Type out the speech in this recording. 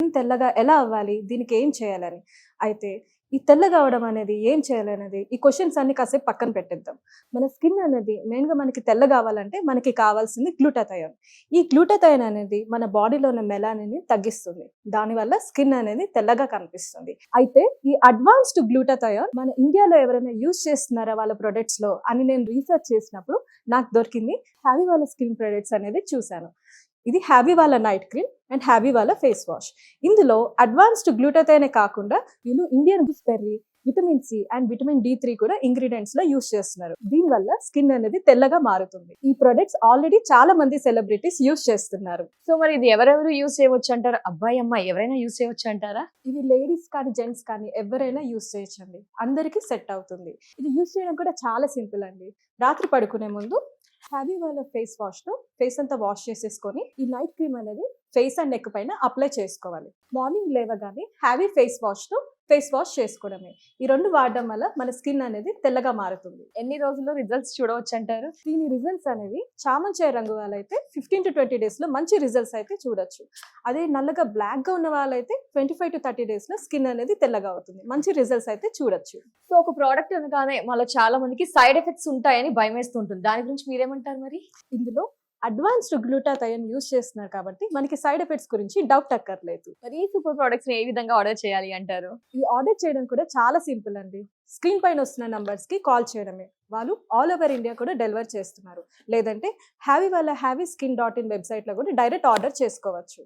Skin తెల్లగా ఎలా అవ్వాలి? దీనికి ఏం చేయాలని? అయితే ఈ తెల్లగా అవ్వడం అనేది ఏం చేయాలనేది ఈ క్వెషన్స్ అన్ని కాసేపు పక్కన పెట్టేద్దాం. మన స్కిన్ అనేది మెయిన్‌గా మనకి తెల్లగా అవ్వాలంటే మనకి కావాల్సింది గ్లూటాథయోన్. ఈ గ్లూటాథయోన్ అనేది మన బాడీలో ఉన్న మెలానిన్‌ని తగ్గిస్తుంది. దానివల్ల స్కిన్ అనేది తెల్లగా కనిపిస్తుంది. అయితే ఈ అడ్వాన్స్డ్ గ్లూటాథయోన్ మన ఇండియాలో ఎవరైనా యూజ్ చేస్తున్నారా వాళ్ళ ప్రొడక్ట్స్‌లో అని నేను రీసెర్చ్ చేసినప్పుడు నాకు దొరికింది హ్యావీ వాళ్ళ స్కిన్ ప్రొడక్ట్స్ అనేది చూశాను. ఇది హ్యావీ వాళ్ళ నైట్ క్రీమ్ అండ్ హ్యావీ వాళ్ళ ఫేస్ వాష్. ఇందులో అడ్వాన్స్డ్ గ్లూటాథయోనే కాకుండా వీళ్ళు Indian gooseberry, vitamin C and vitamin D three కూడా ఇంగ్రీడియంట్స్ లో యూజ్ చేస్తున్నారు. దీనివల్ల స్కిన్ అనేది తెల్లగా మారుతుంది. ఈ ప్రొడక్ట్స్ ఆల్రెడీ చాలా మంది సెలబ్రిటీస్ యూజ్ చేస్తున్నారు. సో మరి ఇది ఎవరెవరు యూజ్ చేయవచ్చు అంటారు? అబ్బాయి, అమ్మాయి ఎవరైనా యూజ్ చేయవచ్చు అంటారా? ఇది లేడీస్ కానీ జెంట్స్ కానీ ఎవరైనా యూజ్ చేయొచ్చండి. అందరికీ సెట్ అవుతుంది. ఇది యూజ్ చేయడం కూడా చాలా సింపుల్ అండి. రాత్రి పడుకునే ముందు హ్యావీ వాళ్ళ ఫేస్ వాష్ తో ఫేస్ అంతా వాష్ చేసేసుకొని ఈ నైట్ క్రీమ్ అనేది ఫేస్ అండ్ నెక్ పైన అప్లై చేసుకోవాలి. మార్నింగ్ లేవగానే హ్యావీ ఫేస్ వాష్ తో ఫేస్ వాష్ చేసుకోవడమే. ఈ రెండు వాడడం వల్ల మన స్కిన్ అనేది తెల్లగా మారుతుంది. ఎన్ని రోజుల్లో రిజల్ట్స్ చూడవచ్చు అంటారు? దీని రిజల్ట్స్ అనేవి చామంచాయ రంగు వాళ్ళైతే 15 to 20 డేస్ లో మంచి రిజల్ట్స్ అయితే చూడొచ్చు. అదే నల్లగా బ్లాక్ గా ఉన్న వాళ్ళైతే 25 to 30 డేస్ లో స్కిన్ అనేది తెల్లగా అవుతుంది. మంచి రిజల్ట్స్ అయితే చూడొచ్చు. సో ఒక ప్రోడక్ట్ అనగానే మళ్ళీ చాలా మందికి సైడ్ ఎఫెక్ట్స్ ఉంటాయని భయం వేస్తుంటుంది. దాని గురించి మీరేమంటారు మరి? ఇందులో అడ్వాన్స్డ్ గ్లూటాథయోన్ యూజ్ చేస్తున్నారు కాబట్టి మనకి సైడ్ ఎఫెక్ట్స్ గురించి డౌట్ అక్కర్లేదు. మరి ఈ సూపర్ ప్రొడక్ట్స్ ని ఏ విధంగా ఆర్డర్ చేయాలి అంటారు? ఈ ఆర్డర్ చేయడం కూడా చాలా సింపుల్ అండి. స్క్రీన్ పైన వస్తున్న నంబర్స్ కి కాల్ చేయడమే. వాళ్ళు ఆల్ ఓవర్ ఇండియా కూడా డెలివర్ చేస్తున్నారు. లేదంటే హ్యావీ వాళ్ళ హ్యావీ స్కిన్.in వెబ్సైట్ లో కూడా డైరెక్ట్ ఆర్డర్ చేసుకోవచ్చు.